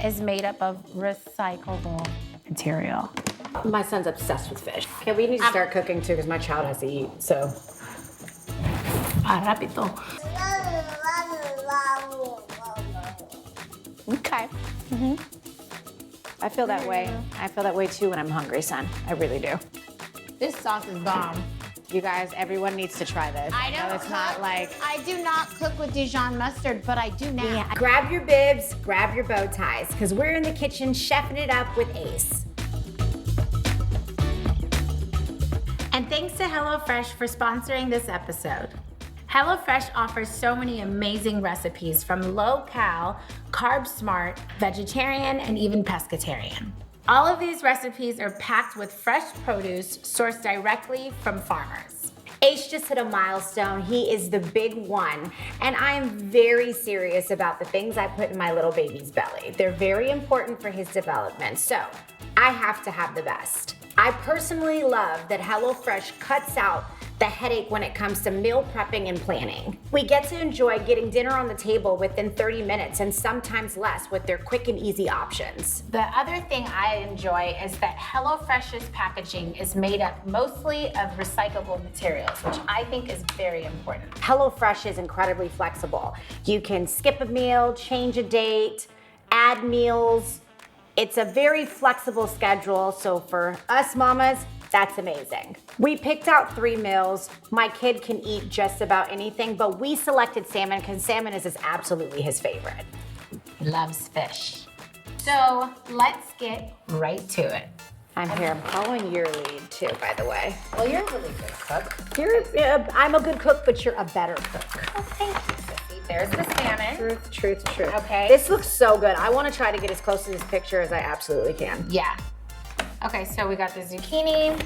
is made up of recyclable material. My son's obsessed with fish. Okay, we need to start cooking too because my child has to eat, so. Rápido. Okay. I feel that way. I feel that way too when I'm hungry, son. I really do. This sauce is bomb. You guys, everyone needs to try this. I know it's not like. I do not cook with Dijon mustard, but I do now. Yeah. Grab your bibs, grab your bow ties, because we're in the kitchen chefing it up with Ace. And thanks to HelloFresh for sponsoring this episode. HelloFresh offers so many amazing recipes from low-cal, carb-smart, vegetarian, and even pescatarian. All of these recipes are packed with fresh produce sourced directly from farmers. Ace just hit a milestone. He is the big one. And I am very serious about the things I put in my little baby's belly. They're very important for his development. So I have to have the best. I personally love that HelloFresh cuts out the headache when it comes to meal prepping and planning. We get to enjoy getting dinner on the table within 30 minutes and sometimes less with their quick and easy options. The other thing I enjoy is that HelloFresh's packaging is made up mostly of recyclable materials, which I think is very important. HelloFresh is incredibly flexible. You can skip a meal, change a date, add meals. It's a very flexible schedule, so for us mamas, that's amazing. We picked out 3 meals. My kid can eat just about anything, but we selected salmon because salmon is absolutely his favorite. Loves fish. So let's get right to it. I'm here. I'm following your lead too, by the way. Well, you're a really good cook. I'm a good cook, but you're a better cook. Oh, thank you, Sissy. There's the salmon. Truth, truth, truth. Okay. This looks so good. I want to try to get as close to this picture as I absolutely can. Yeah. Okay, so we got the zucchini.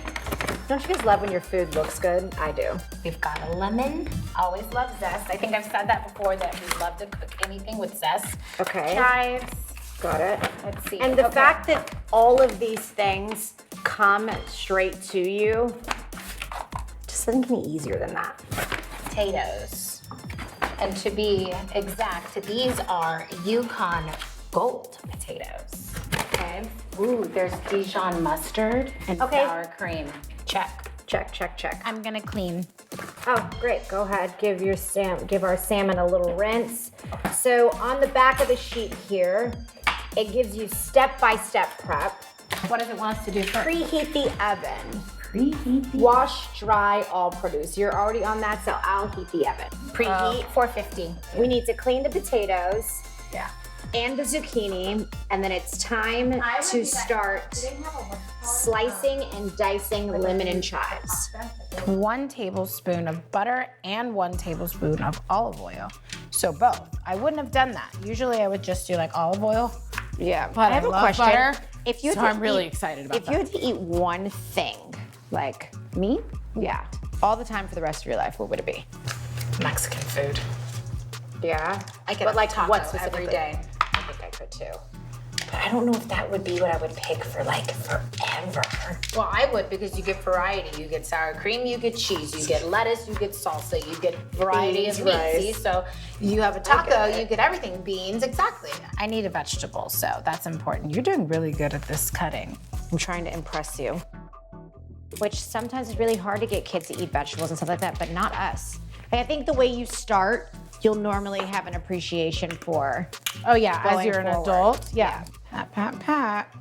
Don't you guys love when your food looks good? I do. We've got a lemon. Always love zest. I think I've said that before, that we love to cook anything with zest. Okay. Chives. Got it. Let's see. And the fact that all of these things come straight to you just doesn't get any easier than that. Potatoes. And to be exact, these are Yukon Gold potatoes. Okay. Ooh, there's Dijon mustard and sour cream. Check. Check, check, check. I'm gonna clean. Oh, great. Go ahead. Give our salmon a little rinse. So on the back of the sheet here, it gives you step-by-step prep. What does it want us to do first? Preheat the oven. Preheat the Wash, dry, all produce. You're already on that, so I'll heat the oven. Preheat. 450. We need to clean the potatoes. Yeah. And the zucchini, and then it's time to start slicing and dicing lemon and chives. 1 tablespoon of butter and 1 tablespoon of olive oil. So both. I wouldn't have done that. Usually I would just do like olive oil. Yeah, But I have a question. Butter, If you so I'm really excited about If you had to eat one thing, like me? yeah, all the time for the rest of your life, what would it be? Mexican food. Yeah, I get but like taco what every specifically? day. I think I could too. But I don't know if that would be what I would pick for like forever. Well, I would, because you get variety. You get sour cream, you get cheese, you get lettuce, you get salsa, you get variety Beans, of meat. rice. See? So you have a taco, get it. you get everything. Beans, exactly. I need a vegetable, so that's important. You're doing really good at this cutting. I'm trying to impress you. Which sometimes is really hard to get kids to eat vegetables and stuff like that, but not us. Like, I think the way you start, you'll normally have an appreciation for. Oh yeah, as Going you're an forward. adult. Yeah. Pat, pat, pat.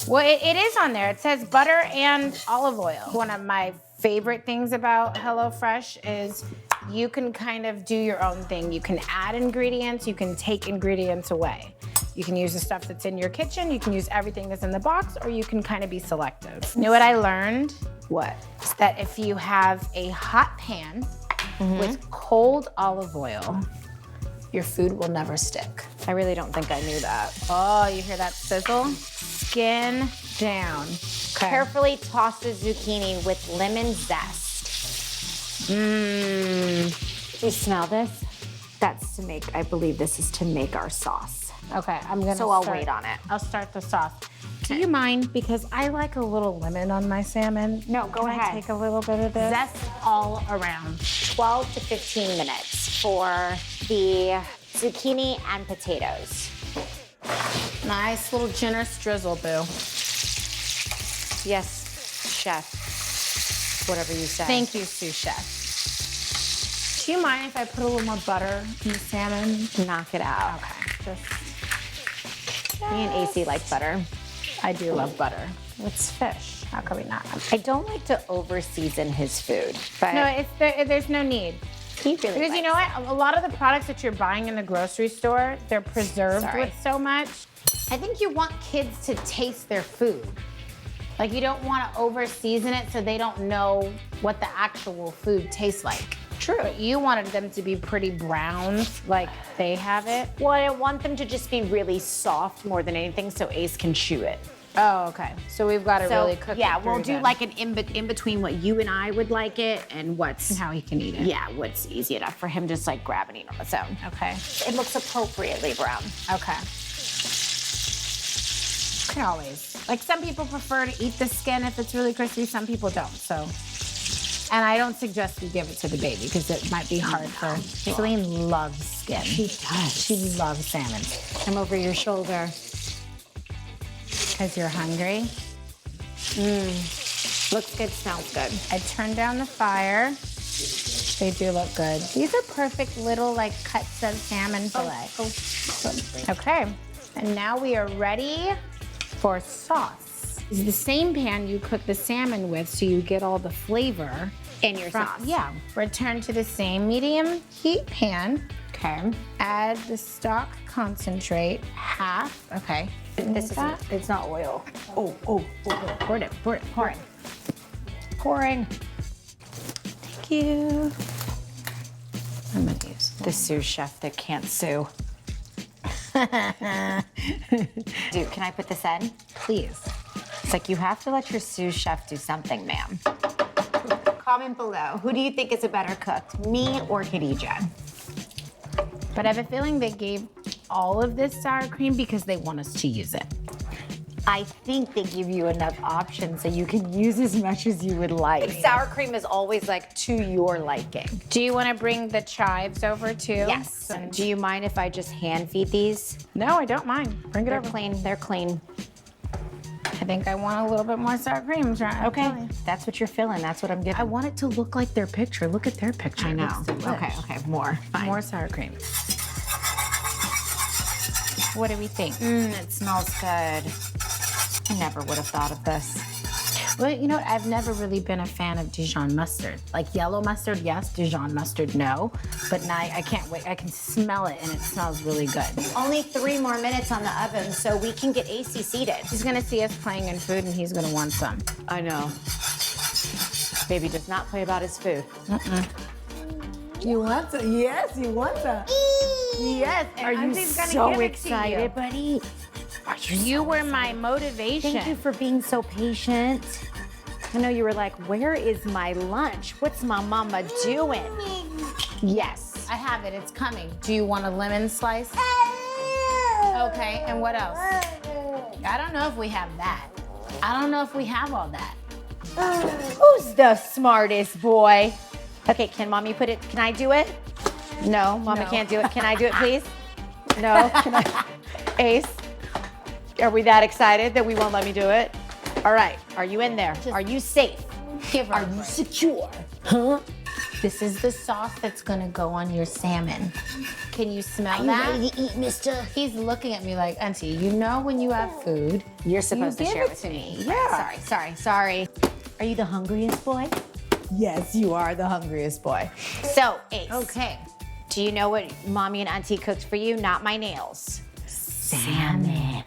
Well, it is on there. It says butter and olive oil. One of my favorite things about HelloFresh is you can kind of do your own thing. You can add ingredients, you can take ingredients away. You can use the stuff that's in your kitchen, you can use everything that's in the box, or you can kind of be selective. You know what I learned? What? Is that if you have a hot pan with cold olive oil, your food will never stick. I really don't think I knew that. Oh, you hear that sizzle? Skin down. Okay. Carefully toss the zucchini with lemon zest. Mmm. You smell this? That's to make, I believe this is to make our sauce. Okay, I'm gonna So I'll wait on it. I'll start the sauce. Do you mind? Because I like a little lemon on my salmon. No, go Can ahead. I take a little bit of this? Zest all around. 12 to 15 minutes for the zucchini and potatoes. Nice little generous drizzle, boo. Yes, chef. Whatever you say. Thank you, sous chef. Do you mind if I put a little more butter in the salmon? Knock it out. Okay. Me and AC like butter. I do love butter. It's fish. How could we not? I don't like to over season his food, but No, there's no need. he really Because you know what? A lot of the products that you're buying in the grocery store, they're preserved with so much. I think you want kids to taste their food. Like you don't want to over season it so they don't know what the actual food tastes like. True. But you wanted them to be pretty brown, like they have it. Well, I want them to just be really soft more than anything so Ace can chew it. Oh, okay. So we've got to really cook it. Yeah, we'll through do then. like an in between what you and I would like it and what's how he can eat it. yeah, what's easy enough for him to just like grab and eat on its own. Okay. It looks appropriately brown. Okay. Can always. Like some people prefer to eat the skin if it's really crispy. Some people don't. So. And I don't suggest you give it to the baby because it might be hard for. Celine loves skin. She does. She loves salmon. I'm over your shoulder. Because you're hungry. Looks good, smells good. I turned down the fire. They do look good. These are perfect little like cuts of salmon fillet. Okay. And now we are ready for sauce. It's the same pan you cook the salmon with so you get all the flavor. In your sauce. Yeah. Return to the same medium heat pan. Okay. Add the stock concentrate, half. Okay. This isn't, it's not oil. Oh, pour it. Pouring. Thank you. I'm gonna use The sous chef that can't sue. Dude, can I put this in? please. It's like you have to let your sous chef do something, ma'am. Comment below. Who do you think is a better cook, me or Khadijah? But I have a feeling they gave all of this sour cream because they want us to use it. I think they give you enough options so you can use as much as you would like. Sour cream is always like to your liking. Do you want to bring the chives over too? Yes. Do you mind if I just hand feed these? No, I don't mind. Bring it They're over. clean. They're clean. I think I want a little bit more sour cream. Okay. That's what you're feeling. That's what I'm giving. I want it to look like their picture. Look at their picture. I It know. looks delish. Okay. More. Fine. More sour cream. What do we think? It smells good. I never would have thought of this. Well, you know what? I've never really been a fan of Dijon mustard. Like yellow mustard, yes. Dijon mustard, no. But now I can't wait. I can smell it and it smells really good. Only 3 more minutes on the oven so we can get AC seated. He's gonna see us playing in food and he's gonna want some. I know. Baby does not play about his food. You want some? Yes, you want some. Yes. Are you so excited, buddy? You were my motivation. Thank you for being so patient. I know you were like, where is my lunch? What's my mama doing? Yes. I have it. It's coming. Do you want a lemon slice? Okay. And what else? I don't know if we have that. I don't know if we have all that. Who's the smartest boy? Okay, can mommy put it? Can I do it? No, mama No. can't do it. Can I do it, please? No. Can I? Ace, are we that excited that we won't let me do it? All right. Are you in there? Are you safe? Are you secure? Huh? This is the sauce that's gonna go on your salmon. Can you smell that? ready to eat, mister? He's looking at me like, Auntie, you know when you have food, You're supposed to give share it with to me. me. Yeah. Sorry. Are you the hungriest boy? Yes, you are the hungriest boy. So, Ace. Okay. Do you know what mommy and auntie cooked for you? Not my nails. Salmon.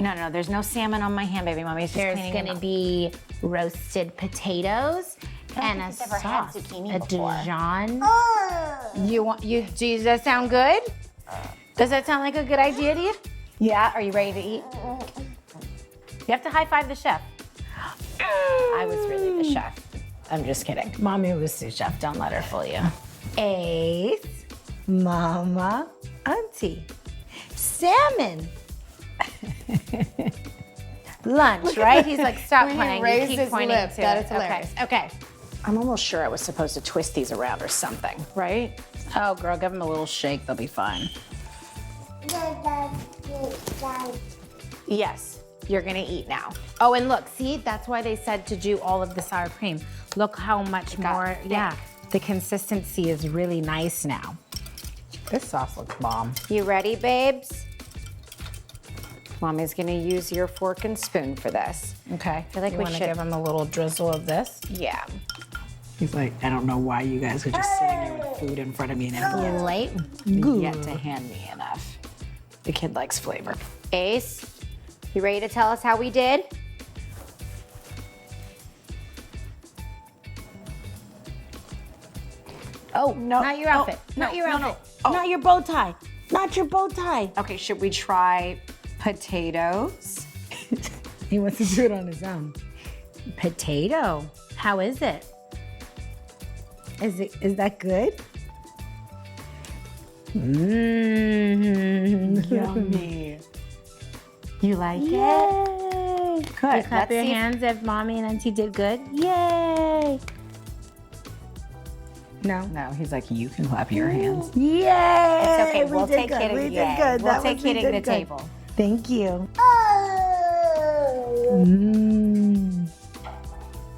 No, there's no salmon on my hand, baby. Mommy's just There's cleaning them gonna up. be roasted potatoes and a think I've ever had sauce. zucchini A before. Dijon. Does that sound good? Does that sound like a good idea to you? Yeah, are you ready to eat? You have to high five the chef. I was really the chef. I'm just kidding. Mommy was sous chef. Don't let her fool you. Ace, Mama, Auntie, salmon. Lunch, right? He's like, stop When he playing. You raised keep his pointing lip, to that it. is hilarious. Okay. I'm almost sure I was supposed to twist these around or something, right? Oh, girl, give them a little shake. They'll be fine. Yes, you're gonna eat now. Oh, and look, see, that's why they said to do all of the sour cream. Look how much more, yeah, the consistency is really nice now. This sauce looks bomb. You ready, babes? Mommy's gonna use your fork and spoon for this. Okay, feel like you we wanna should- give them a little drizzle of this? Yeah. He's like, I don't know why you guys are just sitting there with food in front of me and have Late. yet to hand me enough. The kid likes flavor. Ace, you ready to tell us how we did? Oh, no, not your outfit. Not your outfit. Not your bow tie. Not your bow tie. Okay, should we try potatoes? He wants to do it on his own. Potato. How is it? Is that good? Mmm. Yummy. You like it? Yay! Good. You clap your hands if mommy and auntie did good. Yay! No. No, he's like, you can clap your hands. Yay! It's okay. We We'll did take good. hitting. We did Yeah. good. We'll That take was- we hitting did the good. table. Thank you. Mmm.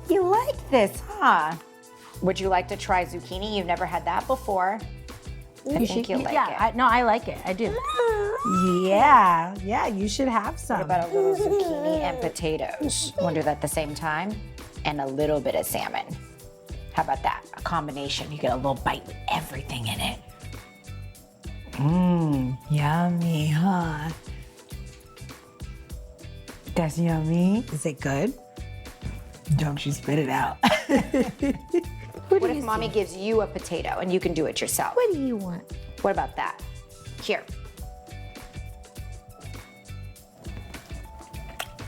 You like this, huh? Would you like to try zucchini? You've never had that before. I think you'll like it. No, I like it. I do. Yeah, you should have some. What about a little zucchini and potatoes? Want to do that at the same time? And a little bit of salmon. How about that? A combination. You get a little bite with everything in it. Mmm, yummy, huh? That's yummy. Is it good? Don't you spit it out. What if mommy gives you a potato and you can do it yourself? What do you want? What about that? Here.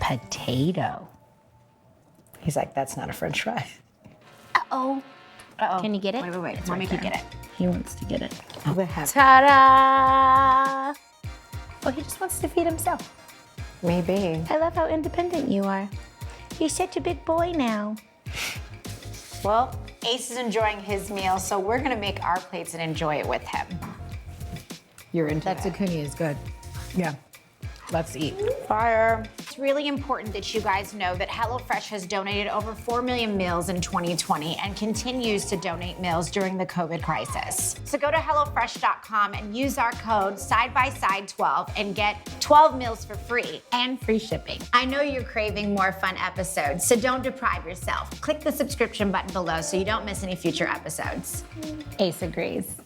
Potato. He's like, that's not a French fry. Uh-oh. Uh-oh. Can you get it? Wait. Mommy can get it. He wants to get it. Have Ta-da! Oh, he just wants to feed himself. Maybe. I love how independent you are. You're such a big boy now. Well, Ace is enjoying his meal, so we're gonna make our plates and enjoy it with him. You're into That that. zucchini is good. Yeah. Let's eat. Fire. It's really important that you guys know that HelloFresh has donated over 4 million meals in 2020 and continues to donate meals during the COVID crisis. So go to HelloFresh.com and use our code SIDEBYSIDE12 and get 12 meals for free. And free shipping. I know you're craving more fun episodes, so don't deprive yourself. Click the subscription button below so you don't miss any future episodes. Ace agrees.